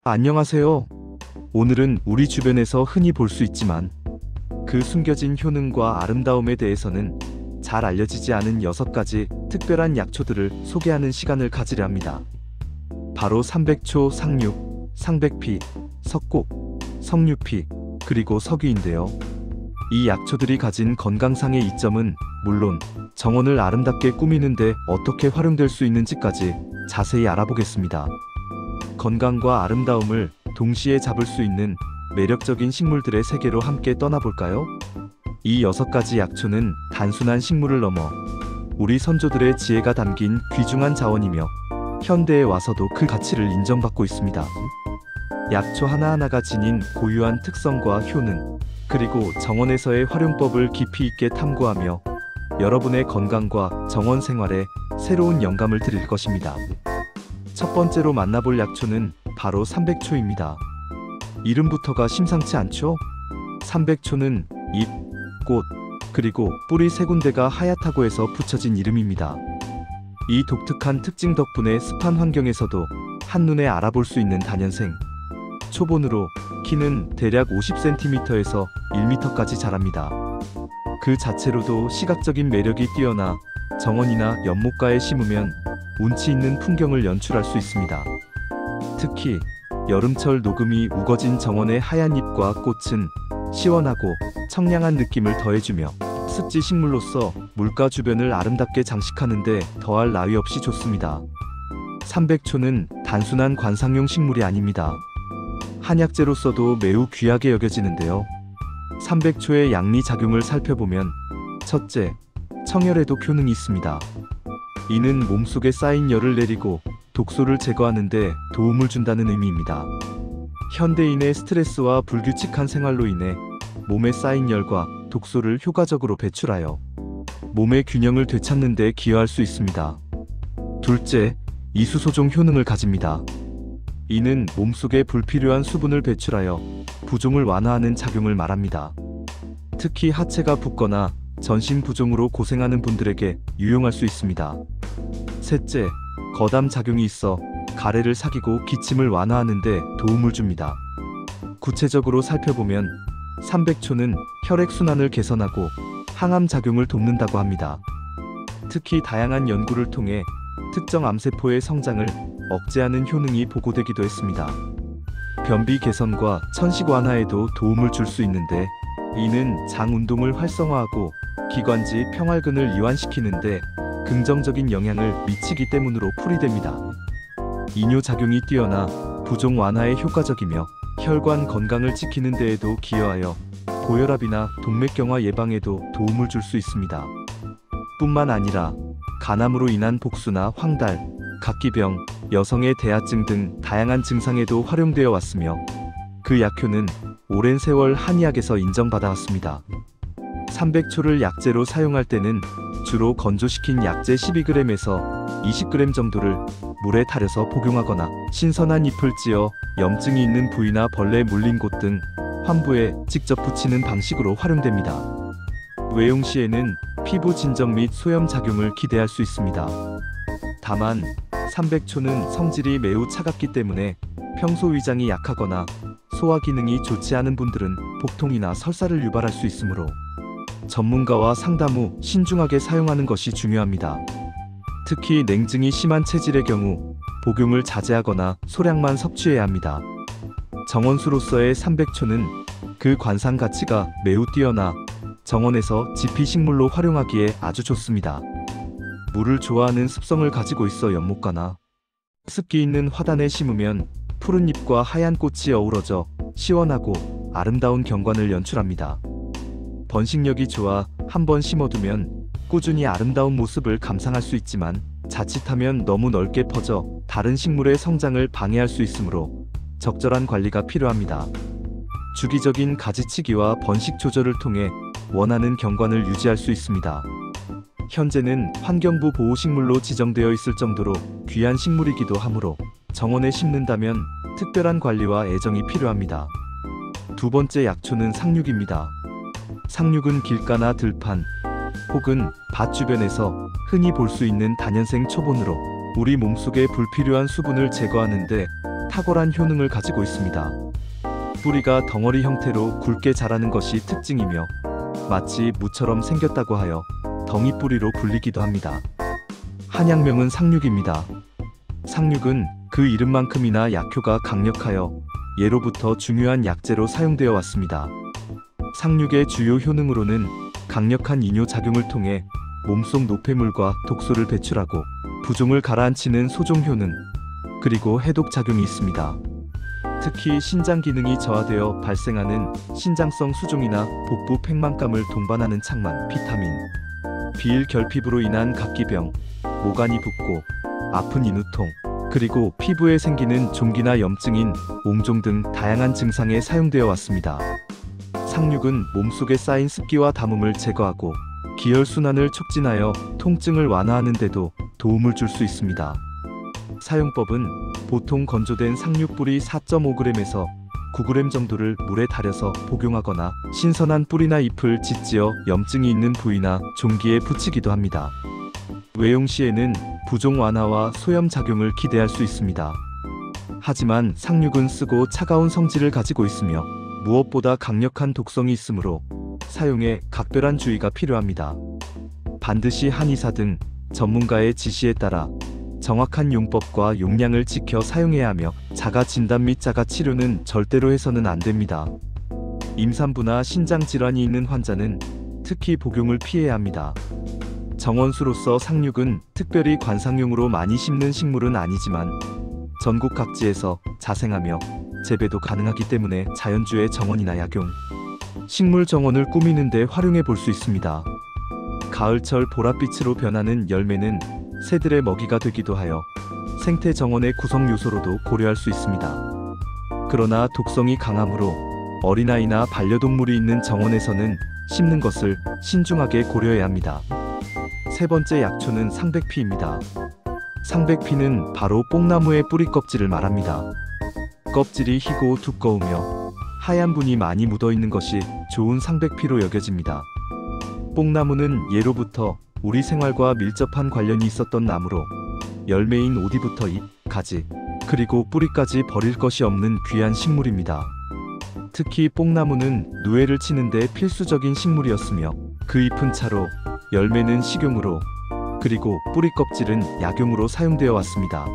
안녕하세요. 오늘은 우리 주변에서 흔히 볼 수 있지만 그 숨겨진 효능과 아름다움에 대해서는 잘 알려지지 않은 6가지 특별한 약초들을 소개하는 시간을 가지려 합니다. 바로 삼백초, 상육, 상백피, 석곡, 석류피, 그리고 석유인데요. 이 약초들이 가진 건강상의 이점은 물론 정원을 아름답게 꾸미는데 어떻게 활용될 수 있는지까지 자세히 알아보겠습니다. 건강과 아름다움을 동시에 잡을 수 있는 매력적인 식물들의 세계로 함께 떠나볼까요? 이 6가지 약초는 단순한 식물을 넘어 우리 선조들의 지혜가 담긴 귀중한 자원이며 현대에 와서도 그 가치를 인정받고 있습니다. 약초 하나하나가 지닌 고유한 특성과 효능, 그리고 정원에서의 활용법을 깊이 있게 탐구하며 여러분의 건강과 정원 생활에 새로운 영감을 드릴 것입니다. 첫 번째로 만나볼 약초는 바로 삼백초입니다. 이름부터가 심상치 않죠? 삼백초는 잎, 꽃, 그리고 뿌리 3군데가 하얗다고 해서 붙여진 이름입니다. 이 독특한 특징 덕분에 습한 환경에서도 한눈에 알아볼 수 있는 다년생. 초본으로 키는 대략 50cm에서 1m까지 자랍니다. 그 자체로도 시각적인 매력이 뛰어나 정원이나 연못가에 심으면 운치 있는 풍경을 연출할 수 있습니다. 특히 여름철 녹음이 우거진 정원의 하얀 잎과 꽃은 시원하고 청량한 느낌을 더해주며 습지 식물로서 물가 주변을 아름답게 장식하는 데 더할 나위 없이 좋습니다. 삼백초는 단순한 관상용 식물이 아닙니다. 한약재로서도 매우 귀하게 여겨지는데요. 삼백초의 양리작용을 살펴보면 첫째, 청열에도 효능이 있습니다. 이는 몸속에 쌓인 열을 내리고 독소를 제거하는 데 도움을 준다는 의미입니다. 현대인의 스트레스와 불규칙한 생활로 인해 몸에 쌓인 열과 독소를 효과적으로 배출하여 몸의 균형을 되찾는 데 기여할 수 있습니다. 둘째, 이수소종 효능을 가집니다. 이는 몸속에 불필요한 수분을 배출하여 부종을 완화하는 작용을 말합니다. 특히 하체가 붓거나 전신 부종으로 고생하는 분들에게 유용할 수 있습니다. 셋째, 거담 작용이 있어 가래를 삭이고 기침을 완화하는 데 도움을 줍니다. 구체적으로 살펴보면 삼백초는 혈액순환을 개선하고 항암 작용을 돕는다고 합니다. 특히 다양한 연구를 통해 특정 암세포의 성장을 억제하는 효능이 보고되기도 했습니다. 변비 개선과 천식 완화에도 도움을 줄 수 있는데 이는 장 운동을 활성화하고 기관지 평활근을 이완시키는데 긍정적인 영향을 미치기 때문으로 풀이됩니다. 이뇨작용이 뛰어나 부종 완화에 효과적이며 혈관 건강을 지키는 데에도 기여하여 고혈압이나 동맥경화 예방에도 도움을 줄 수 있습니다. 뿐만 아니라 간암으로 인한 복수나 황달, 각기병, 여성의 대하증 등 다양한 증상에도 활용되어 왔으며 그 약효는 오랜 세월 한의학에서 인정받아 왔습니다. 삼백초를 약재로 사용할 때는 주로 건조시킨 약재 12g에서 20g 정도를 물에 타려서 복용하거나 신선한 잎을 찧어 염증이 있는 부위나 벌레 물린 곳 등 환부에 직접 붙이는 방식으로 활용됩니다. 외용 시에는 피부 진정 및 소염 작용을 기대할 수 있습니다. 다만 삼백초는 성질이 매우 차갑기 때문에 평소 위장이 약하거나 소화 기능이 좋지 않은 분들은 복통이나 설사를 유발할 수 있으므로 전문가와 상담 후 신중하게 사용하는 것이 중요합니다. 특히 냉증이 심한 체질의 경우 복용을 자제하거나 소량만 섭취해야 합니다. 정원수로서의 삼백초는 그 관상 가치가 매우 뛰어나 정원에서 지피식물로 활용하기에 아주 좋습니다. 물을 좋아하는 습성을 가지고 있어 연못가나 습기 있는 화단에 심으면 푸른 잎과 하얀 꽃이 어우러져 시원하고 아름다운 경관을 연출합니다. 번식력이 좋아 한번 심어두면 꾸준히 아름다운 모습을 감상할 수 있지만 자칫하면 너무 넓게 퍼져 다른 식물의 성장을 방해할 수 있으므로 적절한 관리가 필요합니다. 주기적인 가지치기와 번식 조절을 통해 원하는 경관을 유지할 수 있습니다. 현재는 환경부 보호식물로 지정되어 있을 정도로 귀한 식물이기도 하므로 정원에 심는다면 특별한 관리와 애정이 필요합니다. 두 번째 약초는 상육입니다. 상육은 길가나 들판 혹은 밭 주변에서 흔히 볼 수 있는 다년생 초본으로 우리 몸속에 불필요한 수분을 제거하는 데 탁월한 효능을 가지고 있습니다. 뿌리가 덩어리 형태로 굵게 자라는 것이 특징이며 마치 무처럼 생겼다고 하여 덩이뿌리로 불리기도 합니다. 한약명은 상륙입니다. 상륙은 그 이름만큼이나 약효가 강력하여 예로부터 중요한 약재로 사용되어 왔습니다. 상륙의 주요 효능으로는 강력한 이뇨작용을 통해 몸속 노폐물과 독소를 배출하고 부종을 가라앉히는 소종 효능, 그리고 해독작용이 있습니다. 특히 신장 기능이 저하되어 발생하는 신장성 수종이나 복부 팽만감을 동반하는 창만, 비타민 B1 결핍으로 인한 각기병, 모간이 붓고 아픈 인후통, 그리고 피부에 생기는 종기나 염증인 옹종 등 다양한 증상에 사용되어 왔습니다. 상륙은 몸속에 쌓인 습기와 담음을 제거하고 기혈순환을 촉진하여 통증을 완화하는 데도 도움을 줄 수 있습니다. 사용법은 보통 건조된 상륙 뿌리 4.5g에서 9g 정도를 물에 달여서 복용하거나 신선한 뿌리나 잎을 짓지어 염증이 있는 부위나 종기에 붙이기도 합니다. 외용 시에는 부종 완화와 소염 작용을 기대할 수 있습니다. 하지만 상륙은 쓰고 차가운 성질을 가지고 있으며 무엇보다 강력한 독성이 있으므로 사용에 각별한 주의가 필요합니다. 반드시 한의사 등 전문가의 지시에 따라 정확한 용법과 용량을 지켜 사용해야 하며 자가 진단 및 자가 치료는 절대로 해서는 안 됩니다. 임산부나 신장 질환이 있는 환자는 특히 복용을 피해야 합니다. 정원수로서 상륙은 특별히 관상용으로 많이 심는 식물은 아니지만 전국 각지에서 자생하며 재배도 가능하기 때문에 자연주의 정원이나 약용, 식물 정원을 꾸미는 데 활용해 볼 수 있습니다. 가을철 보랏빛으로 변하는 열매는 새들의 먹이가 되기도 하여 생태 정원의 구성 요소로도 고려할 수 있습니다. 그러나 독성이 강하므로 어린아이나 반려동물이 있는 정원에서는 심는 것을 신중하게 고려해야 합니다. 세 번째 약초는 상백피입니다. 상백피는 바로 뽕나무의 뿌리 껍질을 말합니다. 껍질이 희고 두꺼우며 하얀 분이 많이 묻어 있는 것이 좋은 상백피로 여겨집니다. 뽕나무는 예로부터 우리 생활과 밀접한 관련이 있었던 나무로 열매인 오디부터 잎, 가지, 그리고 뿌리까지 버릴 것이 없는 귀한 식물입니다. 특히 뽕나무는 누에를 치는데 필수적인 식물이었으며 그 잎은 차로, 열매는 식용으로, 그리고 뿌리 껍질은 약용으로 사용되어 왔습니다.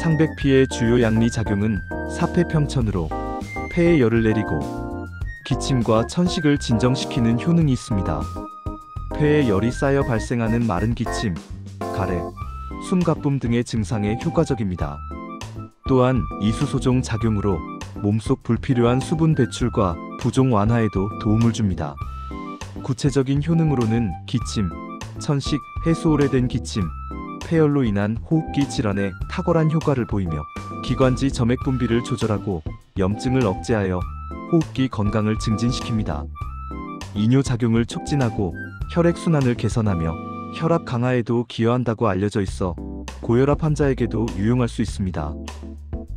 상백피의 주요 약리 작용은 사폐평천으로 폐에 열을 내리고 기침과 천식을 진정시키는 효능이 있습니다. 폐에 열이 쌓여 발생하는 마른 기침, 가래, 숨가쁨 등의 증상에 효과적입니다. 또한 이수소종 작용으로 몸속 불필요한 수분 배출과 부종 완화에도 도움을 줍니다. 구체적인 효능으로는 기침, 천식, 해소 오래된 기침, 폐열로 인한 호흡기 질환에 탁월한 효과를 보이며 기관지 점액 분비를 조절하고 염증을 억제하여 호흡기 건강을 증진시킵니다. 이뇨작용을 촉진하고 혈액순환을 개선하며 혈압 강화에도 기여한다고 알려져 있어 고혈압 환자에게도 유용할 수 있습니다.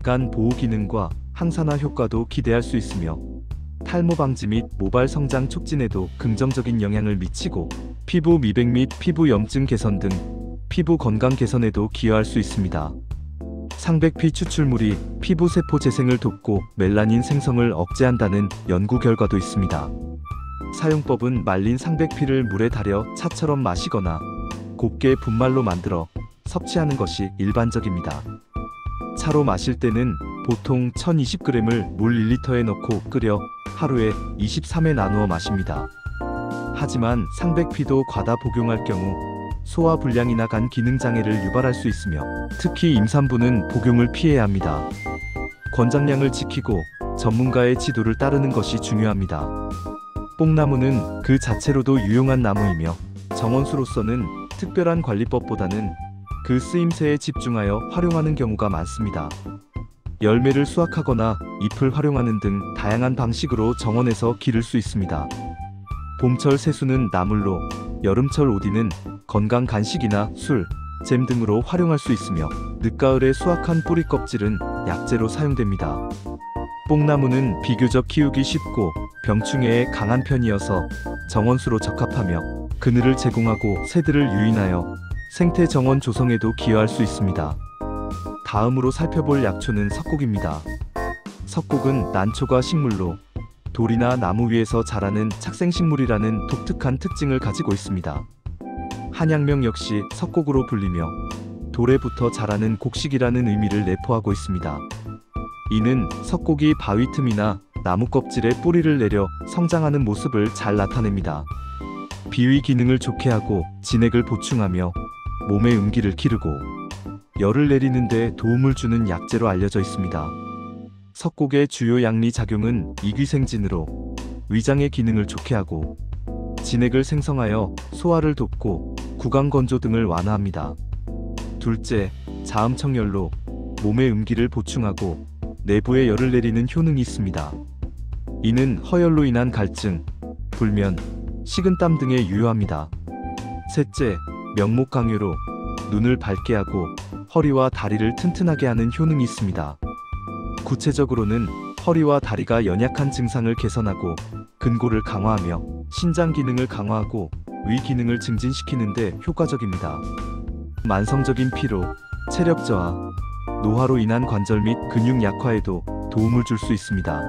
간 보호 기능과 항산화 효과도 기대할 수 있으며 탈모 방지 및 모발 성장 촉진에도 긍정적인 영향을 미치고 피부 미백 및 피부 염증 개선 등 피부 건강 개선에도 기여할 수 있습니다. 상백피 추출물이 피부 세포 재생을 돕고 멜라닌 생성을 억제한다는 연구 결과도 있습니다. 사용법은 말린 상백피를 물에 달여 차처럼 마시거나 곱게 분말로 만들어 섭취하는 것이 일반적입니다. 차로 마실 때는 보통 1020g을 물 1리터에 넣고 끓여 하루에 23회 나누어 마십니다. 하지만 상백피도 과다 복용할 경우 소화 불량이나 간 기능 장애를 유발할 수 있으며 특히 임산부는 복용을 피해야 합니다. 권장량을 지키고 전문가의 지도를 따르는 것이 중요합니다. 뽕나무는 그 자체로도 유용한 나무이며 정원수로서는 특별한 관리법보다는 그 쓰임새에 집중하여 활용하는 경우가 많습니다. 열매를 수확하거나 잎을 활용하는 등 다양한 방식으로 정원에서 기를 수 있습니다. 봄철 새수는 나물로, 여름철 오디는 건강 간식이나 술, 잼 등으로 활용할 수 있으며 늦가을에 수확한 뿌리 껍질은 약재로 사용됩니다. 뽕나무는 비교적 키우기 쉽고 병충해에 강한 편이어서 정원수로 적합하며 그늘을 제공하고 새들을 유인하여 생태 정원 조성에도 기여할 수 있습니다. 다음으로 살펴볼 약초는 석곡입니다. 석곡은 난초가 식물로 돌이나 나무 위에서 자라는 착생식물이라는 독특한 특징을 가지고 있습니다. 한약명 역시 석곡으로 불리며 돌에 붙어 자라는 곡식이라는 의미를 내포하고 있습니다. 이는 석곡이 바위 틈이나 나무 껍질에 뿌리를 내려 성장하는 모습을 잘 나타냅니다. 비위 기능을 좋게 하고 진액을 보충하며 몸의 음기를 기르고 열을 내리는 데 도움을 주는 약재로 알려져 있습니다. 석곡의 주요 양리 작용은 이귀생진으로 위장의 기능을 좋게 하고 진액을 생성하여 소화를 돕고 구강건조 등을 완화합니다. 둘째, 자음청열로 몸의 음기를 보충하고 내부에 열을 내리는 효능이 있습니다. 이는 허열로 인한 갈증, 불면, 식은땀 등에 유효합니다. 셋째, 명목강요로 눈을 밝게 하고 허리와 다리를 튼튼하게 하는 효능이 있습니다. 구체적으로는 허리와 다리가 연약한 증상을 개선하고 근골을 강화하며 신장 기능을 강화하고 위 기능을 증진시키는 데 효과적입니다. 만성적인 피로, 체력 저하, 노화로 인한 관절 및 근육 약화에도 도움을 줄 수 있습니다.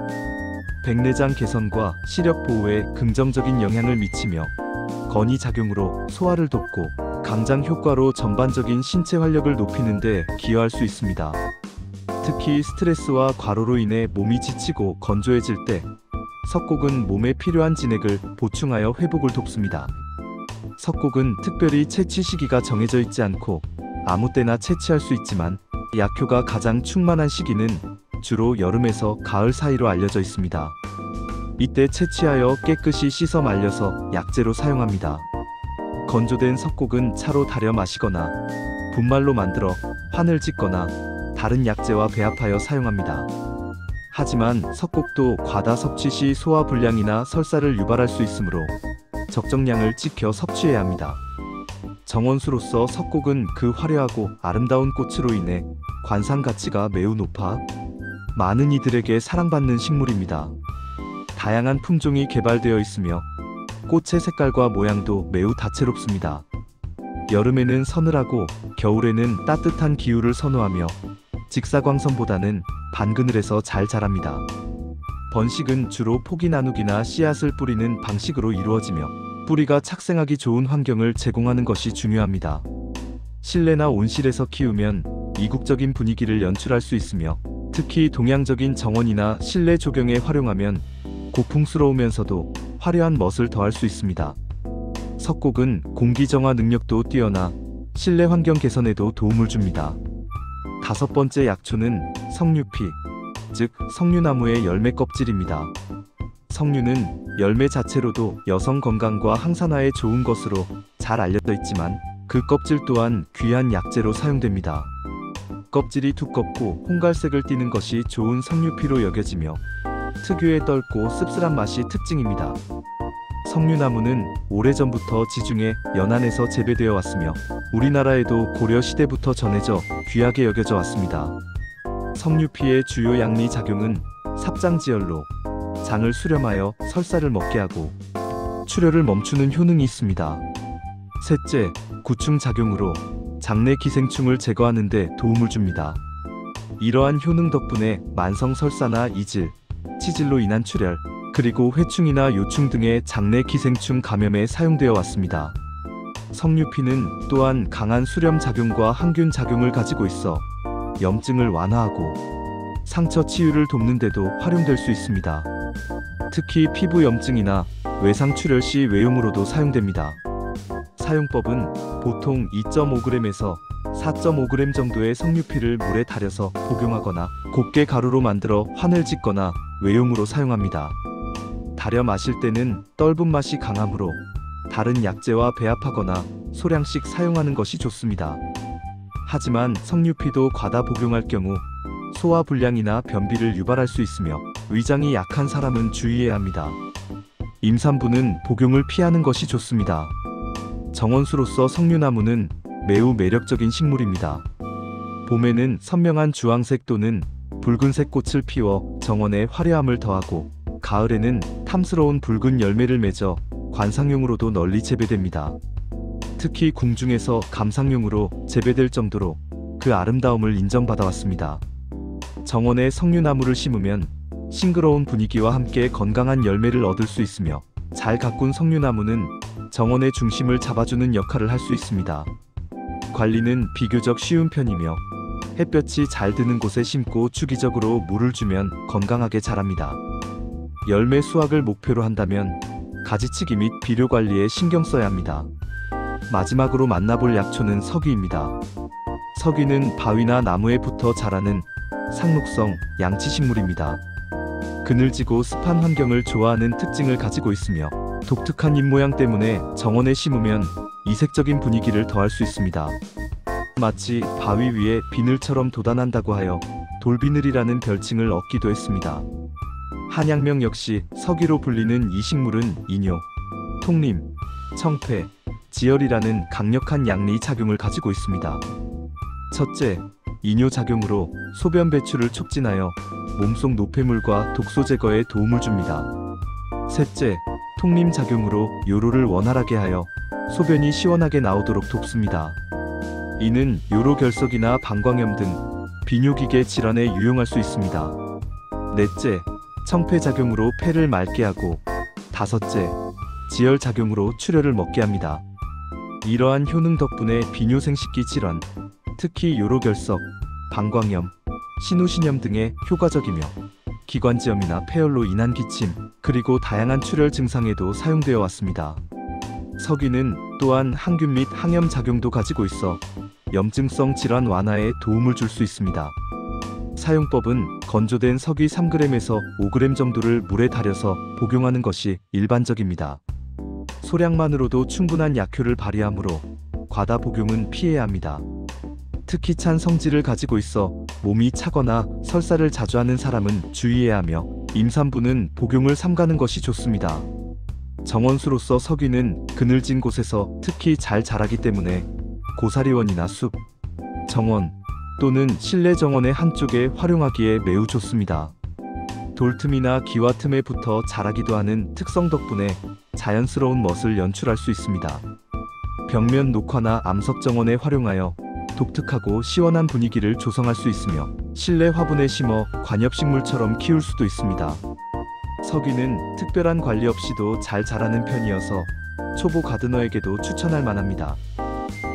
백내장 개선과 시력 보호에 긍정적인 영향을 미치며 건의 작용으로 소화를 돕고 강장 효과로 전반적인 신체 활력을 높이는 데 기여할 수 있습니다. 특히 스트레스와 과로로 인해 몸이 지치고 건조해질 때 석곡은 몸에 필요한 진액을 보충하여 회복을 돕습니다. 석곡은 특별히 채취 시기가 정해져 있지 않고 아무 때나 채취할 수 있지만 약효가 가장 충만한 시기는 주로 여름에서 가을 사이로 알려져 있습니다. 이때 채취하여 깨끗이 씻어 말려서 약재로 사용합니다. 건조된 석곡은 차로 달여 마시거나 분말로 만들어 환을 짓거나 다른 약재와 배합하여 사용합니다. 하지만 석곡도 과다 섭취 시 소화 불량이나 설사를 유발할 수 있으므로 적정량을 지켜 섭취해야 합니다. 정원수로서 석곡은 그 화려하고 아름다운 꽃으로 인해 관상 가치가 매우 높아 많은 이들에게 사랑받는 식물입니다. 다양한 품종이 개발되어 있으며 꽃의 색깔과 모양도 매우 다채롭습니다. 여름에는 서늘하고 겨울에는 따뜻한 기후를 선호하며 직사광선보다는 반그늘에서 잘 자랍니다. 번식은 주로 포기 나누기나 씨앗을 뿌리는 방식으로 이루어지며 뿌리가 착생하기 좋은 환경을 제공하는 것이 중요합니다. 실내나 온실에서 키우면 이국적인 분위기를 연출할 수 있으며 특히 동양적인 정원이나 실내 조경에 활용하면 고풍스러우면서도 화려한 멋을 더할 수 있습니다. 석곡은 공기 정화 능력도 뛰어나 실내 환경 개선에도 도움을 줍니다. 다섯 번째 약초는 석류피, 즉 석류나무의 열매 껍질입니다. 석류는 열매 자체로도 여성 건강과 항산화에 좋은 것으로 잘 알려져 있지만 그 껍질 또한 귀한 약재로 사용됩니다. 껍질이 두껍고 홍갈색을 띠는 것이 좋은 석류피로 여겨지며 특유의 떫고 씁쓸한 맛이 특징입니다. 석류나무는 오래전부터 지중해 연안에서 재배되어 왔으며 우리나라에도 고려 시대부터 전해져 귀하게 여겨져 왔습니다. 석류피의 주요 양리 작용은 삽장지혈로 장을 수렴하여 설사를 먹게 하고 출혈을 멈추는 효능이 있습니다. 셋째, 구충 작용으로 장내 기생충을 제거하는 데 도움을 줍니다. 이러한 효능 덕분에 만성 설사나 이질, 치질로 인한 출혈, 그리고 회충이나 요충 등의 장내 기생충 감염에 사용되어 왔습니다. 석류피는 또한 강한 수렴 작용과 항균 작용을 가지고 있어 염증을 완화하고 상처 치유를 돕는 데도 활용될 수 있습니다. 특히 피부 염증이나 외상 출혈 시 외용으로도 사용됩니다. 사용법은 보통 2.5g에서 4.5g 정도의 석류피를 물에 달여서 복용하거나 곱게 가루로 만들어 환을 짓거나 외용으로 사용합니다. 달여 마실 때는 떫은 맛이 강하므로 다른 약재와 배합하거나 소량씩 사용하는 것이 좋습니다. 하지만 석류피도 과다 복용할 경우 소화 불량이나 변비를 유발할 수 있으며 위장이 약한 사람은 주의해야 합니다. 임산부는 복용을 피하는 것이 좋습니다. 정원수로서 석류나무는 매우 매력적인 식물입니다. 봄에는 선명한 주황색 또는 붉은색 꽃을 피워 정원에 화려함을 더하고 가을에는 탐스러운 붉은 열매를 맺어 관상용으로도 널리 재배됩니다. 특히 궁중에서 감상용으로 재배될 정도로 그 아름다움을 인정받아왔습니다. 정원에 석류나무를 심으면 싱그러운 분위기와 함께 건강한 열매를 얻을 수 있으며, 잘 가꾼 석류나무는 정원의 중심을 잡아주는 역할을 할 수 있습니다. 관리는 비교적 쉬운 편이며 햇볕이 잘 드는 곳에 심고 주기적으로 물을 주면 건강하게 자랍니다. 열매 수확을 목표로 한다면 가지치기 및 비료 관리에 신경 써야 합니다. 마지막으로 만나볼 약초는 서귀입니다. 서귀는 바위나 나무에 붙어 자라는 상록성 양치식물입니다. 그늘지고 습한 환경을 좋아하는 특징을 가지고 있으며, 독특한 잎 모양 때문에 정원에 심으면 이색적인 분위기를 더할 수 있습니다. 마치 바위 위에 비늘처럼 돋아난다고 하여 돌비늘이라는 별칭을 얻기도 했습니다. 한약명 역시 서귀로 불리는 이 식물은 이뇨, 통림, 청패, 지혈이라는 강력한 양리 작용을 가지고 있습니다. 첫째, 이뇨 작용으로 소변 배출을 촉진하여 몸속 노폐물과 독소 제거에 도움을 줍니다. 셋째, 통림 작용으로 요로를 원활하게 하여 소변이 시원하게 나오도록 돕습니다. 이는 요로결석이나 방광염 등 비뇨기계 질환에 유용할 수 있습니다. 넷째, 청패 작용으로 폐를 맑게 하고, 다섯째, 지혈 작용으로 출혈을 먹게 합니다. 이러한 효능 덕분에 비뇨생식기 질환, 특히 요로결석, 방광염, 신우신염 등의 효과적이며, 기관지염이나 폐열로 인한 기침, 그리고 다양한 출혈 증상에도 사용되어 왔습니다. 서귀는 또한 항균 및 항염 작용도 가지고 있어 염증성 질환 완화에 도움을 줄 수 있습니다. 사용법은 건조된 서귀 3g에서 5g 정도를 물에 달여서 복용하는 것이 일반적입니다. 소량만으로도 충분한 약효를 발휘하므로 과다 복용은 피해야 합니다. 특히 찬 성질을 가지고 있어 몸이 차거나 설사를 자주 하는 사람은 주의해야 하며, 임산부는 복용을 삼가는 것이 좋습니다. 정원수로서 서귀는 그늘진 곳에서 특히 잘 자라기 때문에 고사리원이나 숲, 정원 또는 실내 정원의 한쪽에 활용하기에 매우 좋습니다. 돌틈이나 기와 틈에 붙어 자라기도 하는 특성 덕분에 자연스러운 멋을 연출할 수 있습니다. 벽면 녹화나 암석 정원에 활용하여 독특하고 시원한 분위기를 조성할 수 있으며, 실내 화분에 심어 관엽식물처럼 키울 수도 있습니다. 서귀는 특별한 관리 없이도 잘 자라는 편이어서 초보 가드너에게도 추천할 만합니다.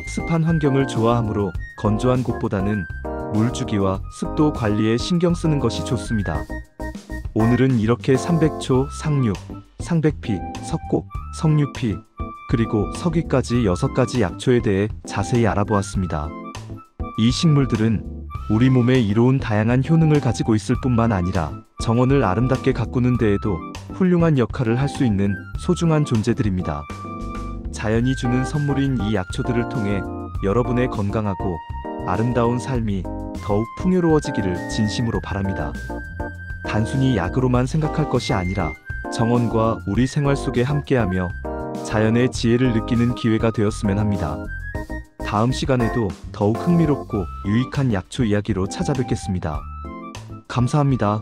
습한 환경을 좋아하므로 건조한 곳보다는 물주기와 습도 관리에 신경 쓰는 것이 좋습니다. 오늘은 이렇게 삼백초, 상육, 상백피, 석곡, 석류피, 그리고 서귀까지 6가지 약초에 대해 자세히 알아보았습니다. 이 식물들은 우리 몸에 이로운 다양한 효능을 가지고 있을 뿐만 아니라 정원을 아름답게 가꾸는 데에도 훌륭한 역할을 할 수 있는 소중한 존재들입니다. 자연이 주는 선물인 이 약초들을 통해 여러분의 건강하고 아름다운 삶이 더욱 풍요로워지기를 진심으로 바랍니다. 단순히 약으로만 생각할 것이 아니라 정원과 우리 생활 속에 함께하며 자연의 지혜를 느끼는 기회가 되었으면 합니다. 다음 시간에도 더욱 흥미롭고 유익한 약초 이야기로 찾아뵙겠습니다. 감사합니다.